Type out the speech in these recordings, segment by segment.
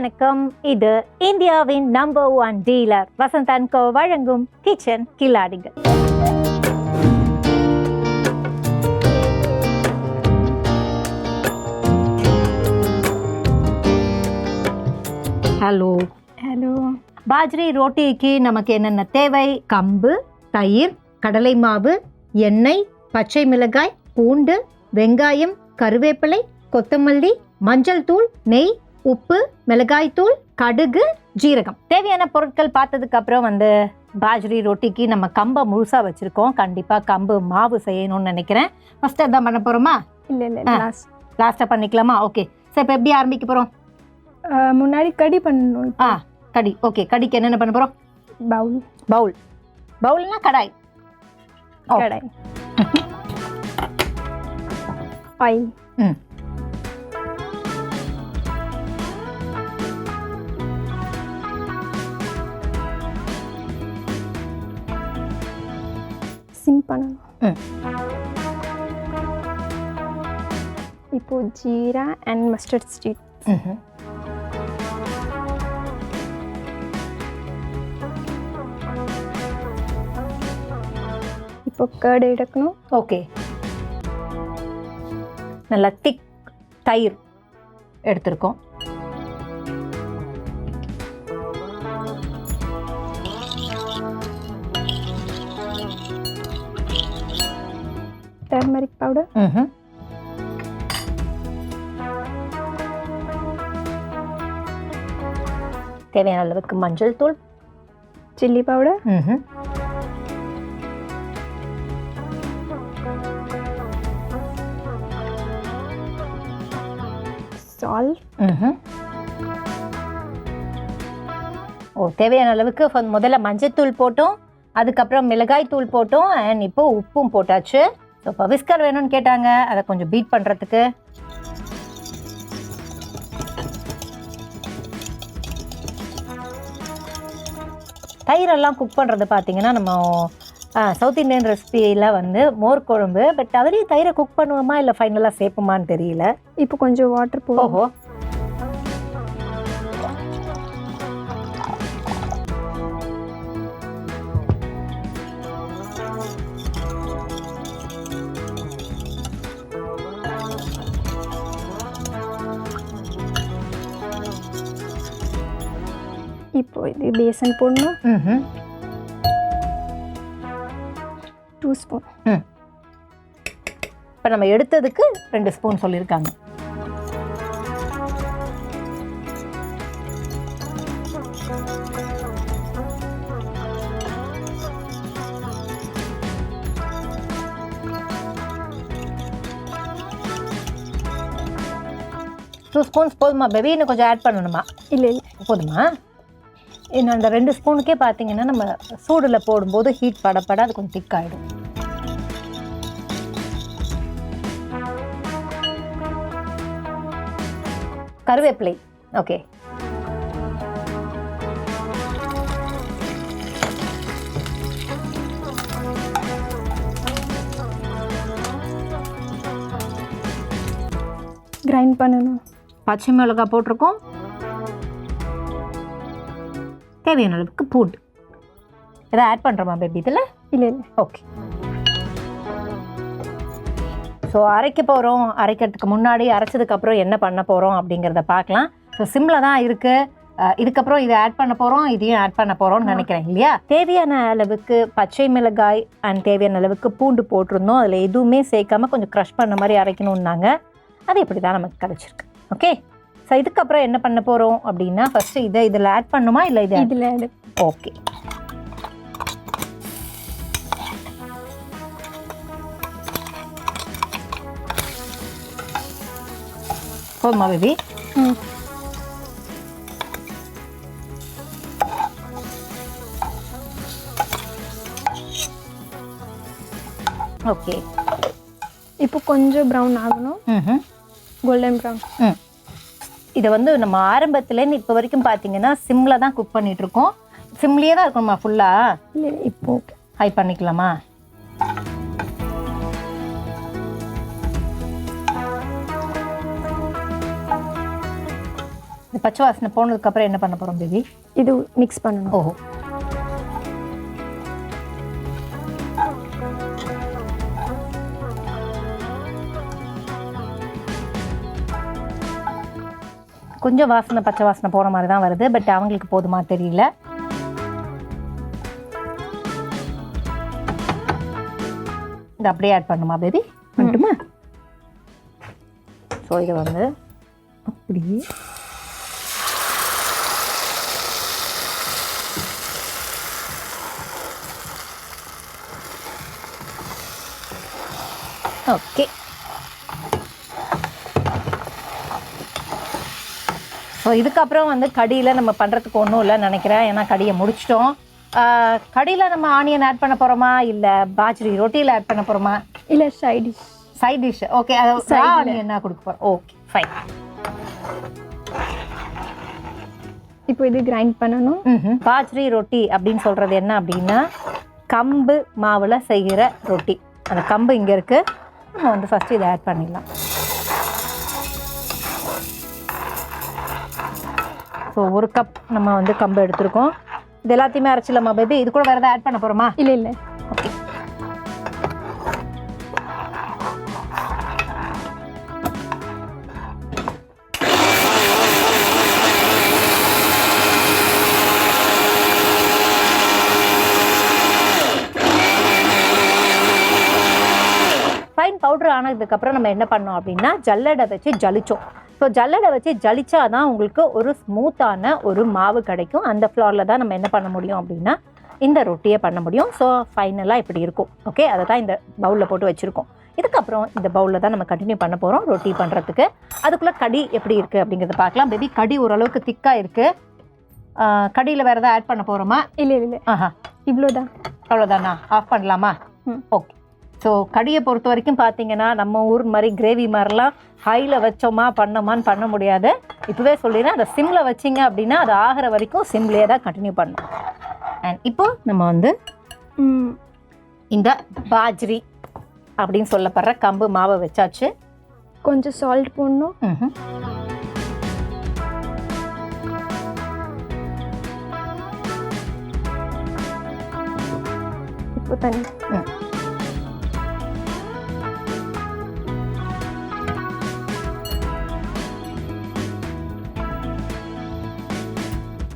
வணக்கம். இது இந்தியாவின் number 1 dealer Vasanth and co வழங்கும் கிச்சன் கில்லாடிகள். Hello hello. பாஜ்ரி ரோட்டிக்கு நமக்கு என்னென்ன தேவை? கம்பு, தயிர், கடலை மாவு, எண்ணெய், பச்சை மிளகாய், பூண்டு, வெங்காயம், கருவேப்பிலை, கொத்தமல்லி, மஞ்சள் தூள், நெய், உப்பு, மிளகாய் தூள், கடுகு, ஜீரகம். தேவையான பொருட்கள் பார்த்ததுக்கு அப்புறம் பாஜ்ரி ரொட்டிக்கு நம்ம கம்பை முழுசா வச்சிருக்கோம். கண்டிப்பா கம்பு மாவு செய்யணும்னு நினைக்கிறேன். ஃபர்ஸ்ட் அதான் பண்ண போறோமா? இல்லை லாஸ்டா பண்ணிக்கலாமா? ஓகே. சரி, இப்போ எப்படி ஆரம்பிக்க போறோம்? முன்னாடி கடி பண்ணணும். கடி. ஓகே, கடிக்கு என்னென்ன பண்ண போறோம்? பவுல்னா கடாய். கடாய். ஆயில். சிம் பண்ணணும். இப்போ ஜீரா அண்ட் மஸ்டர்ட் சீட். இப்போ கர்ட் எடுக்கணும். ஓகே. நல்லா திக் தயிர் எடுத்திருக்கோம். Turmeric powder. தேவையான அளவுக்கு மஞ்சள் தூள், சில்லி பவுடர், சால்ட். தேவையான அளவுக்கு முதல்ல மஞ்சள் தூள் போட்டோம், அதுக்கப்புறம் மிளகாய் தூள் போட்டோம், அண்ட் இப்போ உப்பும் போட்டாச்சு. ஸோ இப்போ விஸ்கர் வேணும்னு கேட்டாங்க, அதை கொஞ்சம் பீட் பண்ணுறதுக்கு. தயிரெல்லாம் குக் பண்ணுறது பார்த்தீங்கன்னா நம்ம சவுத் இண்டியன் ரெசிபியில் மோர் குழம்பு, பட் அதுலேயும் தயிரை குக் பண்ணுவோமா இல்லை ஃபைனலாக சேர்ப்போமான்னு தெரியல. இப்போ கொஞ்சம் வாட்டர் போகும். ஓஹோ. இப்போ இது பேசன் போடணும். 2 ஸ்பூன். இப்போ நம்ம எடுத்ததுக்கு 2 ஸ்பூன் சொல்லியிருக்காங்க. டூ ஸ்பூன்ஸ் போதுமா பேபி? இன்னும் கொஞ்சம் ஆட் பண்ணணுமா? இல்லை போதுமா? இன்னும் அந்த 2 ஸ்பூனுக்கே பார்த்தீங்கன்னா நம்ம சூடில் போடும்போது ஹீட் படப்பட அது கொஞ்சம் திக் ஆகிடும். கருவேப்பிலை. ஓகே. கிரைண்ட் பண்ணணும். பச்சை மிளகாய் போட்டிருக்கோம். தேவையான அளவுக்கு பூண்டு. இதை ஆட் பண்ணுறோமா பேபி இதில்? இல்லை. ஓகே. ஸோ அரைக்க போகிறோம். அரைக்கிறதுக்கு முன்னாடி அரைச்சதுக்கப்புறம் என்ன பண்ண போகிறோம் அப்படிங்கிறத பார்க்கலாம். ஸோ சிம்மில் தான் இருக்குது. இதுக்கப்புறம் இதை ஆட் பண்ண போகிறோம், இதையும் ஆட் பண்ண போகிறோம்னு நினைக்கிறேன் இல்லையா? தேவையான அளவுக்கு பச்சை மிளகாய் அண்ட் தேவையான அளவுக்கு பூண்டு போட்டிருந்தோம். அதில் எதுவுமே சேர்க்காம கொஞ்சம் க்ரஷ் பண்ண மாதிரி அரைக்கணுன்னாங்க. அது இப்படி தான் நமக்கு கிடச்சிருக்கு. ஓகே. ஸோ இதுக்கப்புறம் என்ன பண்ண போகிறோம் அப்படின்னா, ஃபஸ்ட்டு இதில் ஆட் பண்ணுமா இல்லை இதில் ஆட்? ஓகே. போதுமா பேபி? ஓகே. இப்போ கொஞ்சம் ப்ரௌன் ஆகணும். Golden brown. இதை நம்ம ஆரம்பத்துலேருந்து இப்போ வரைக்கும் பார்த்தீங்கன்னா சிம்மில் தான் குக் பண்ணிகிட்ருக்கோம். சிம்லேயே தான் இருக்கணுமா ஃபுல்லாக? இல்லை, இப்போ ஹை பண்ணிக்கலாமா? பச்சை வாசனை போனதுக்கப்புறம் என்ன பண்ண போகிறோம் பேபி? இது மிக்ஸ் பண்ணணும். ஓஹோ, கொஞ்சம் வாசனை பச்சை வாசனை போகிற மாதிரி தான் வருது. பட் அவங்களுக்கு போதுமா தெரியல. இது அப்படியே ஆட் பண்ணுமா பேபி? பண்ணட்டுமா? ஸோ இதை வந்து அப்படியே ஓகே. ஸோ இதுக்கப்புறம் வந்து கடியில் நம்ம பண்ணுறதுக்கு ஒன்றும் இல்லைன்னு நினைக்கிறேன். ஏன்னா கடியை முடிச்சிட்டோம். கடியில் நம்ம ஆனியன் ஆட் பண்ண போகிறோமா இல்லை பாஜ்ரி ரொட்டியில் ஆட் பண்ண போகிறோமா? இல்லை side dish. Side dish. Okay, அதை ஆனியன் கொடுக்க போகிறோம். Okay fine. இப்போ இது கிரைண்ட் பண்ணணும். பாஜ்ரி ரொட்டி அப்படின்னு சொல்கிறது என்ன அப்படின்னா கம்பு மாவில் செய்கிற ரொட்டி. அந்த கம்பு இங்கே இருக்குது. நம்ம வந்து ஃபஸ்ட்டு இதை ஆட் பண்ணிடலாம். ஸோ 1 கப் நம்ம வந்து கம்பு எடுத்துருக்கோம். இது எல்லாத்தையுமே அரைச்சிடலாமா பேபி? இது கூட வேறு எதாவது ஆட் பண்ண போகிறோமா? இல்லை இல்லை. ஓகே. ஃபைன் பவுடர் ஆனதுக்கப்புறம் நம்ம என்ன பண்ணோம் அப்படின்னா ஜல்லடை வச்சு ஜலிச்சோம். ஸோ ஜல்லடை வச்சு ஜலிச்சா தான் உங்களுக்கு ஒரு ஸ்மூத்தான ஒரு மாவு கிடைக்கும். அந்த ஃப்ளாரில் தான் நம்ம என்ன பண்ண முடியும் அப்படின்னா இந்த ரொட்டியை பண்ண முடியும். ஸோ ஃபைனலாக இப்படி இருக்கும். ஓகே, அதை தான் இந்த பவுலில் போட்டு வச்சுருக்கோம். இதுக்கப்புறம் இந்த பவுலில் தான் நம்ம கண்டினியூ பண்ண போகிறோம் ரொட்டி பண்ணுறதுக்கு. அதுக்குள்ளே கடி எப்படி இருக்குது அப்படிங்கிறத பார்க்கலாம். பேபி கடி ஓரளவுக்கு திக்காக இருக்குது. கடியில் வேறு எதாவது ஆட் பண்ண போகிறோமா? இல்லை இல்லை. ஆஹா, இவ்வளோதான். அவ்வளோதானா? ஆஃப் பண்ணலாமா? ஓகே. ஸோ கடியை பொறுத்த வரைக்கும் பார்த்தீங்கன்னா நம்ம ஊர் மாதிரி கிரேவி மாதிரிலாம் ஹையில் வச்சோமா பண்ணோமான்னு பண்ண முடியாது. இப்போவே சொல்லிடுறேன், அதை சிம்மில் வச்சிங்க அப்படின்னா அது ஆகிற வரைக்கும் சிம்லேயே தான் கண்டினியூ பண்ணணும். அண்ட் இப்போ நம்ம வந்து இந்த பாஜ்ரி அப்படின்னு சொல்லப்படுற கம்பு மாவை வச்சாச்சு. கொஞ்சம் சால்ட் போடணும். இப்போ தண்ணி.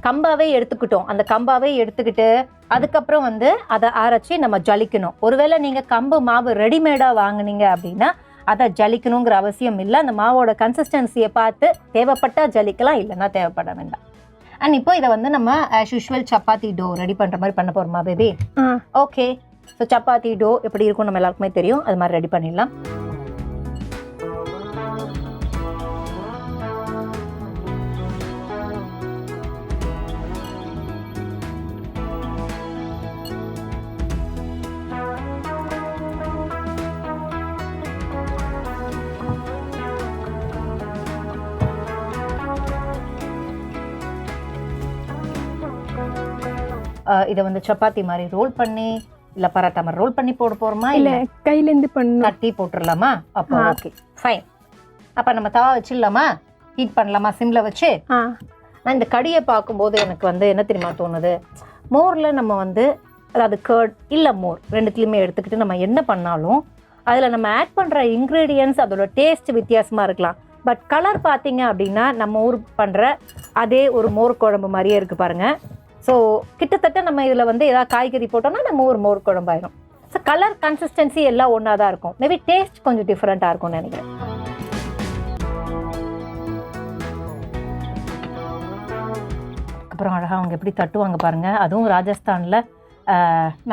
கம்பாவே எடுத்துக்கிட்டோம். அந்த கம்பாவே எடுத்துக்கிட்டு அதுக்கப்புறம் வந்து அதை அரைச்சி நம்ம ஜலிக்கணும். ஒருவேளை நீங்கள் கம்பு மாவு ரெடிமேடாக வாங்கினீங்க அப்படின்னா அதை ஜலிக்கணுங்கிற அவசியம் இல்லை. அந்த மாவோட கன்சிஸ்டன்சியை பார்த்து தேவைப்பட்டால் ஜலிக்கலாம், இல்லைன்னா தேவைப்பட வேண்டாம். அண்ட் இப்போ இதை வந்து நம்ம as usual chapati to ready பண்ணுற மாதிரி பண்ண போகிறோமா baby? Okay. So chapati to எப்படி இருக்கும் நம்ம எல்லாருக்குமே தெரியும். அது மாதிரி ரெடி பண்ணிடலாம். இதை வந்து சப்பாத்தி மாதிரி ரோல் பண்ணி இல்லை பரோட்டா மாதிரி ரோல் பண்ணி போட போகிறோமா? இல்லை கையிலேருந்து பண்ணணும். தட்டி போட்டுடலாமா? அப்போ ஓகே ஃபைன். அப்போ நம்ம தவா வச்சிடலாமா? ஹீட் பண்ணலாமா சிம்மில் வச்சு? நான் இந்த கடியை பார்க்கும்போது எனக்கு வந்து என்ன தெரியுமா தோணுது, மோரில் நம்ம வந்து அதாவது கர்ட் இல்லை மோர் ரெண்டுத்துலேயுமே எடுத்துக்கிட்டு நம்ம என்ன பண்ணாலும் அதில் நம்ம ஆட் பண்ணுற இன்க்ரீடியன்ஸ் அதோட டேஸ்ட் வித்தியாசமாக இருக்கலாம். பட் கலர் பார்த்தீங்க அப்படின்னா நம்ம ஊர் பண்ணுற அதே ஒரு மோர் குழம்பு மாதிரியே இருக்குது பாருங்கள். ஸோ கிட்டத்தட்ட நம்ம இதில் வந்து ஏதாவது காய்கறி போட்டோம்னா நம்ம ஒரு மோர் குழம்பாயிரும். ஸோ கலர் கன்சிஸ்டன்சி எல்லாம் ஒன்றா தான் இருக்கும். மேபி டேஸ்ட் கொஞ்சம் டிஃப்ரெண்ட்டாக இருக்கும்னு நினைக்கிறேன். அப்புறம் அழகாக அவங்க எப்படி தட்டுவாங்க பாருங்கள். அதுவும் ராஜஸ்தானில்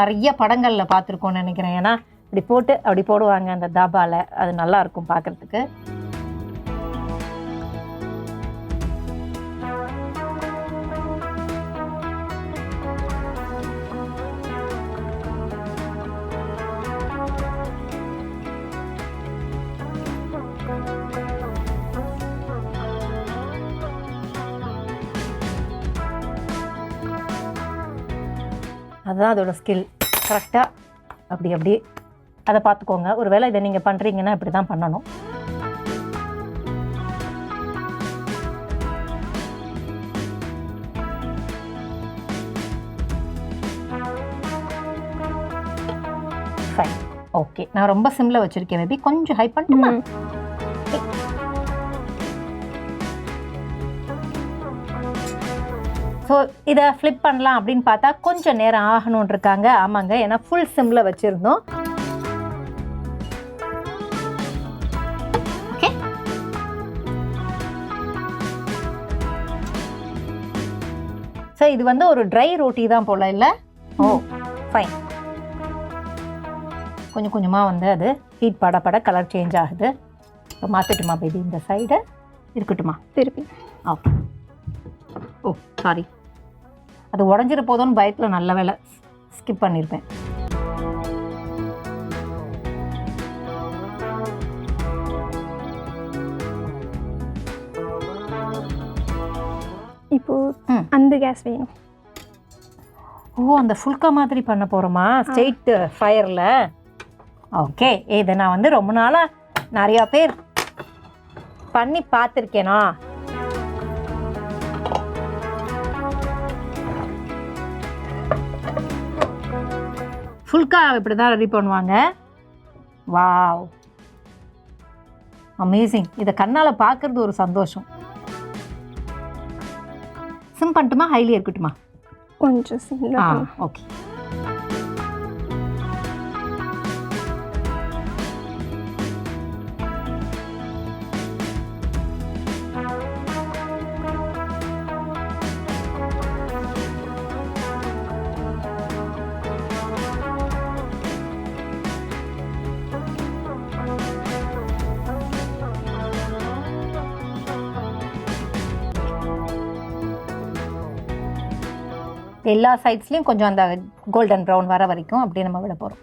நிறைய படங்களில் பார்த்துருக்கோன்னு நினைக்கிறேன். ஏன்னா இப்படி போட்டு அப்படி போடுவாங்க அந்த தாபாவில். அது நல்லாயிருக்கும் பார்க்குறதுக்கு. அதுதான் அதோட ஸ்கில். கரெக்டாக அப்படி அதை பார்த்துக்கோங்க. ஒரு வேளை இதை நீங்கள் பண்ணுறீங்கன்னா இப்படி தான் பண்ணணும். ஓகே, நான் ரொம்ப சிம்ல வச்சிருக்கேன் பேபி, கொஞ்சம் ஹை பண்ணட்டுமா? ஸோ இதை ஃப்ளிப் பண்ணலாம் அப்படின்னு பார்த்தா கொஞ்சம் நேரம் ஆகணும்னு இருக்காங்க. ஆமாங்க, ஏன்னா ஃபுல் சிம்ல வச்சிருந்தோம். ஓகே, ஸோ இது வந்து ஒரு ட்ரை ரோட்டி தான் போல இல்லை? ஓ ஃபைன். கொஞ்சம் கொஞ்சமாக வந்து அது ஹீட் பட கலர் சேஞ்ச் ஆகுது. இப்போ மாற்றட்டுமா பேபி? இந்த சைடு இருக்கட்டுமா? திருப்பி. ஓகே. ஓ சாரி, அது உடஞ்சிட போதும்னு பயத்தில் நல்ல வேலை ஸ்கிப் பண்ணியிருப்பேன். இப்போ அந்த கேஸ் வேணும். ஓ, அந்த ஃபுல்கா மாதிரி பண்ண போகிறோமா ஸ்ட்ரெயிட் ஃபயரில்? ஓகே, இதை நான் வந்து ரொம்ப நாளாக நிறையா பேர் பண்ணி பார்த்துருக்கேனா. ஃபுல்கா இப்படி தான் ரெடி பண்ணுவாங்க. Wow, amazing. இதை கண்ணால் பார்க்குறது ஒரு சந்தோஷம். சிம் பண்ணட்டுமா, ஹைலி இருக்கட்டுமா? கொஞ்சம் சிம்ல. ஓகே. எல்லா சைட்ஸ்லையும் கொஞ்சம் அந்த கோல்டன் ப்ரௌன் வர வரைக்கும் அப்படியே நம்ம விட போகிறோம்.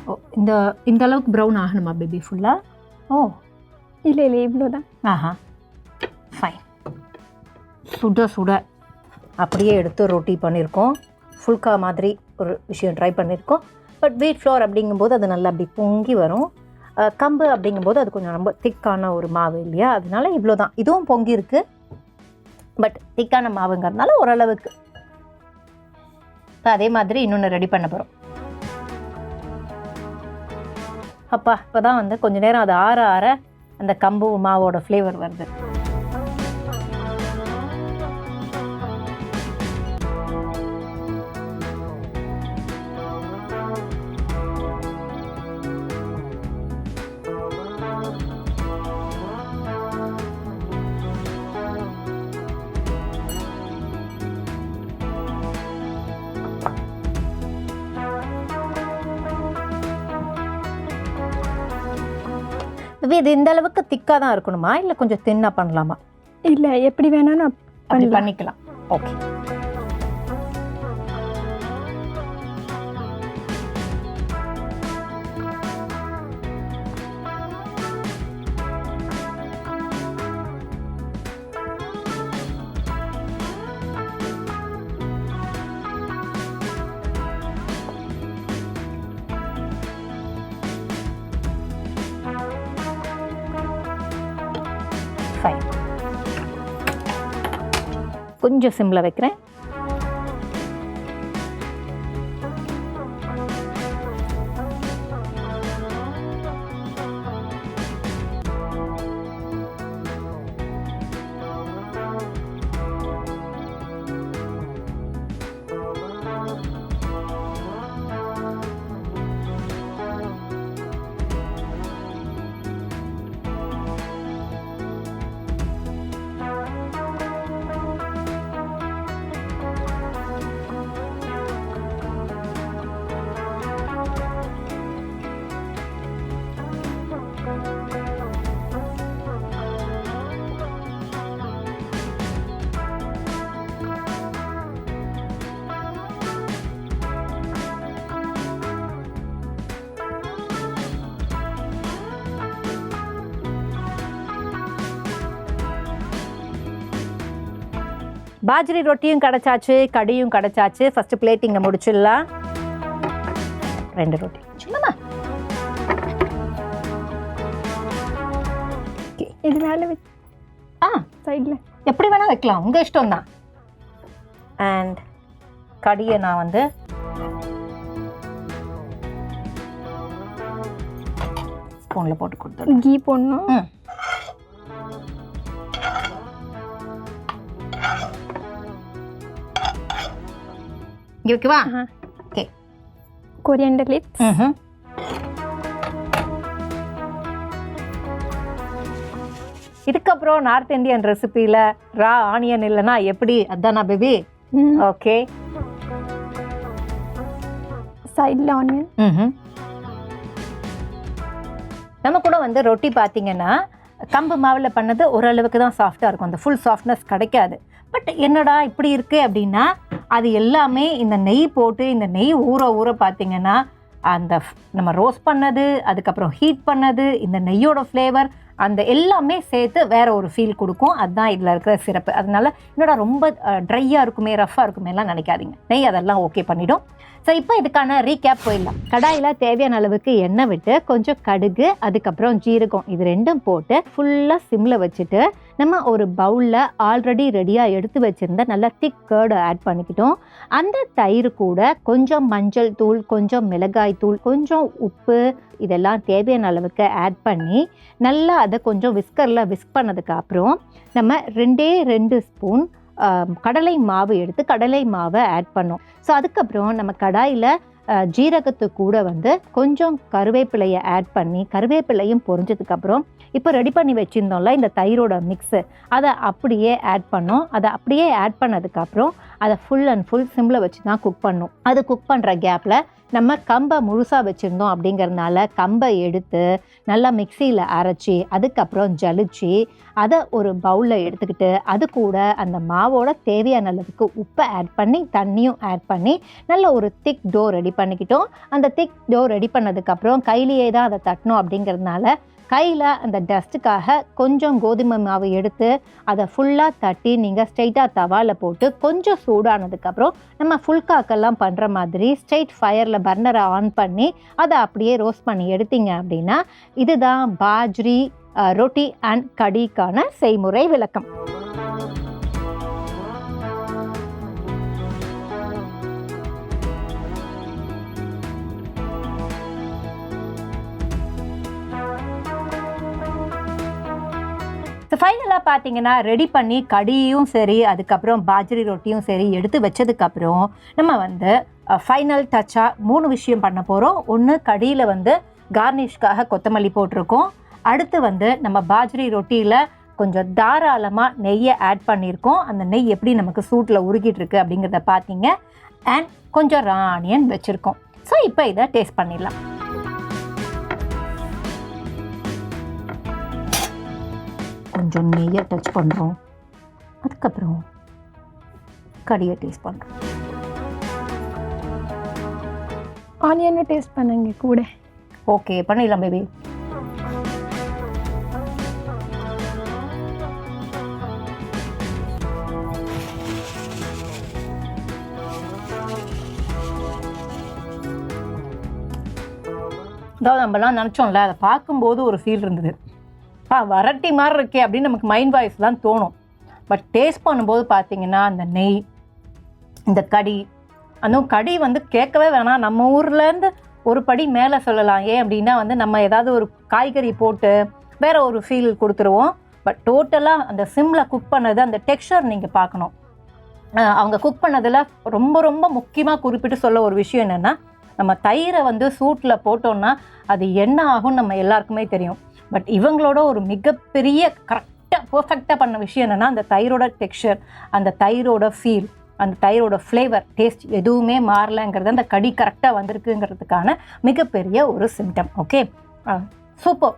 ஓ, இந்த அளவுக்கு ப்ரௌன் ஆகணுமா பேபி ஃபுல்லாக? ஓ இல்லை இவ்வளோதான். ஆஹா, ஃபைன். சுட சுட அப்படியே எடுத்து ரொட்டி பண்ணியிருக்கோம். ஃபுல்கா மாதிரி ஒரு விஷயம் ட்ரை பண்ணியிருக்கோம். பட் வீட் ஃப்ளோர் அப்படிங்கும்போது அது நல்லா அப்படி பொங்கி வரும். கம்பு அப்படிங்கும்போது அது கொஞ்சம் ரொம்ப திக்கான ஒரு மாவு இல்லையா, அதனால இவ்வளோ தான். இதுவும் பொங்கி இருக்கு, பட் திக்கான மாவுங்கிறதுனால ஓரளவுக்கு. இப்போ அதே மாதிரி இன்னொன்று ரெடி பண்ண போகிறோம். அப்பா, இப்போ தான் வந்து கொஞ்ச நேரம் அது ஆற ஆற அந்த கம்பு மாவோட ஃப்ளேவர் வருது. இது இந்த அளவுக்கு திக்காக தான் இருக்கணுமா, இல்லை கொஞ்சம் தின்னா பண்ணலாமா? இல்லை, எப்படி வேணாலும் அப்படி பண்ணிக்கலாம். ஓகே. ஃபைன். கொஞ்சம் சிம்ல வைக்கிறேன். பாஜ்ரி ரொட்டியும் கிடச்சாச்சு, கடியும் கிடச்சாச்சு. ஃபஸ்ட்டு பிளேட்டிங்கை முடிச்சிடலாம். 2 ரொட்டி சும்மா இது மேலே சைடில் எப்படி வேணால் வைக்கலாம், உங்கள் இஷ்டம் தான். அண்ட் கடியை நான் வந்து ஸ்பூனில் போட்டு கொடுத்துருவேன். கீ போடணும். இங்கே வைக்கவா? ஓகே. Coriander leaves. இதுக்கப்புறம் நார்த் இந்தியன் ரெசிபியில் ரா ஆனியன் இல்லைன்னா எப்படி? அதானா பேபி? ஓகே. சைடில் ஆனியன். நம்ம கூட வந்து ரொட்டி பார்த்தீங்கன்னா கம்பு மாவில் பண்ணது ஓரளவுக்கு தான் சாஃப்டாக இருக்கும், அந்த ஃபுல் சாஃப்ட்னஸ் கிடைக்காது. பட் என்னடா இப்படி இருக்குது அப்படின்னா, அது எல்லாமே இந்த நெய் போட்டு இந்த நெய் ஊற பார்த்தீங்கன்னா அந்த நம்ம ரோஸ்ட் பண்ணது, அதுக்கப்புறம் ஹீட் பண்ணது, இந்த நெய்யோட ஃப்ளேவர், அந்த எல்லாமே சேர்த்து வேற ஒரு ஃபீல் கொடுக்கும். அதுதான் இதில் இருக்கிற சிறப்பு. அதனால என்னடா ரொம்ப ட்ரையாக இருக்குமே, ரஃப்பாக இருக்குமே எல்லாம் நினைக்காதீங்க. நெய் அதெல்லாம் ஓகே பண்ணிடும். ஸோ இப்போ இதுக்கான ரீகேப் போயிடலாம். கடாயில் தேவையான அளவுக்கு எண்ணெய் விட்டு கொஞ்சம் கடுகு, அதுக்கப்புறம் ஜீரகம், இது ரெண்டும் போட்டு ஃபுல்லாக சிம்மில் வச்சுட்டு நம்ம ஒரு பவுலில் ஆல்ரெடி ரெடியாக எடுத்து வச்சுருந்த நல்லா திக் கர்டை ஆட் பண்ணிக்கிட்டோம். அந்த தயிர் கூட கொஞ்சம் மஞ்சள் தூள், கொஞ்சம் மிளகாய் தூள், கொஞ்சம் உப்பு, இதெல்லாம் தேவையான அளவுக்கு ஆட் பண்ணி நல்லா அதை கொஞ்சம் விஸ்கரில் விஸ்க் பண்ணதுக்கு அப்புறம் நம்ம 2 ஸ்பூன் கடலை மாவு எடுத்து கடலை மாவை ஆட் பண்ணோம். ஸோ அதுக்கப்புறம் நம்ம கடாயில் ஜீரகத்து கூட வந்து கொஞ்சம் கருவேப்பிலையை ஆட் பண்ணி கருவேப்பிலையும் பொரிஞ்சதுக்கப்புறம் இப்போ ரெடி பண்ணி வச்சுருந்தோம்ல இந்த தயிரோட மிக்ஸு, அதை அப்படியே ஆட் பண்ணோம். அதை அப்படியே ஆட் பண்ணதுக்கப்புறம் அதை ஃபுல் அண்ட் ஃபுல் சிம்மில் வச்சு தான் குக் பண்ணோம். அது குக் பண்ணுற கேப்பில் நம்ம கம்பை முழுசாக வச்சுருந்தோம் அப்படிங்கிறதுனால கம்பை எடுத்து நல்லா மிக்சியில் அரைச்சி அதுக்கப்புறம் ஜலிச்சு அதை ஒரு பவுலில் எடுத்துக்கிட்டு அது கூட அந்த மாவோட தேவையான அளவுக்கு உப்பை ஆட் பண்ணி தண்ணியும் ஆட் பண்ணி நல்ல ஒரு திக் டோ ரெடி பண்ணிக்கிட்டோம். அந்த திக் டோ ரெடி பண்ணதுக்கப்புறம் கையிலேயே தான் அதை தட்டணும் அப்படிங்கிறதுனால கையில் அந்த டஸ்ட்டுக்காக கொஞ்சம் கோதுமை மாவு எடுத்து அதை ஃபுல்லாக தட்டி நீங்கள் ஸ்ட்ரைட்டாக தவாவில் போட்டு கொஞ்சம் சூடானதுக்கப்புறம் நம்ம ஃபுல்காக்கெல்லாம் பண்ணுற மாதிரி ஸ்ட்ரைட் ஃபயரில் பர்னரை ஆன் பண்ணி அதை அப்படியே ரோஸ்ட் பண்ணி எடுத்தீங்க அப்படின்னா இதுதான் பாஜ்ரி ரொட்டி அண்ட் கடிக்கான செய்முறை விளக்கம். ஸோ ஃபைனலாக பார்த்தீங்கன்னா ரெடி பண்ணி கடியும் சரி அதுக்கப்புறம் பாஜ்ரி ரொட்டியும் சரி எடுத்து வச்சதுக்கப்புறம் நம்ம வந்து ஃபைனல் டச்சாக 3 விஷயம் பண்ண போகிறோம். ஒன்று, கடியில் வந்து கார்னிஷ்காக கொத்தமல்லி போட்டிருக்கோம். அடுத்து வந்து நம்ம பாஜ்ரி ரொட்டியில் கொஞ்சம் தாராளமாக நெய்யை ஆட் பண்ணியிருக்கோம். அந்த நெய் எப்படி நமக்கு சூட்டில் உருகிட்டு இருக்கு அப்படிங்கிறத பார்த்தீங்க. அண்ட் கொஞ்சம் ரா ஆனியன் வச்சுருக்கோம். ஸோ இப்போ இதை டேஸ்ட் பண்ணிடலாம். கொஞ்சம் நெய்யை டச் பண்ணுறோம், அதுக்கப்புறம் கடியை டேஸ்ட் பண்ணுறோம். ஆனியனை டேஸ்ட் பண்ணுங்க கூட. ஓகே, பண்ணிடலாம் பேபி. அதாவது நம்மலாம் நினச்சோம்ல, அதை பார்க்கும்போது ஒரு ஃபீல் இருந்தது, வரட்டி மாதிரி இருக்கே அப்படின்னு நமக்கு மைண்ட் வாய்ஸ் தான் தோணும். பட் டேஸ்ட் பண்ணும்போது பார்த்தீங்கன்னா அந்த நெய், இந்த கடி, அதுவும் கடி வந்து கேட்கவே வேணாம், நம்ம ஊர்லேருந்து ஒரு படி மேலே சொல்லலாம். ஏன் அப்படின்னா வந்து நம்ம ஏதாவது ஒரு காய்கறி போட்டு வேற ஒரு ஃபீல் கொடுத்துருவோம். பட் டோட்டலாக அந்த சிம்மில் குக் பண்ணது, அந்த டெக்ஸ்சர் நீங்கள் பார்க்கணும். அவங்க குக் பண்ணதில் ரொம்ப ரொம்ப முக்கியமாக குறிப்பிட்டு சொல்ல ஒரு விஷயம் என்னென்னா, நம்ம தயிரை வந்து சூட்டில் போட்டோம்னா அது என்ன ஆகும்னு நம்ம எல்லாருக்குமே தெரியும். பட் இவங்களோட ஒரு மிகப்பெரிய கரெக்டாக பர்ஃபெக்டாக பண்ண விஷயம் என்னென்னா, அந்த தயிரோட டெக்ஸ்சர், அந்த தயிரோட ஃபீல், அந்த தயிரோட ஃப்ளேவர், டேஸ்ட் எதுவுமே மாறலைங்கிறது அந்த கடி கரெக்டாக வந்திருக்குங்கிறதுக்கான மிகப்பெரிய ஒரு சிம்டம். Okay, super.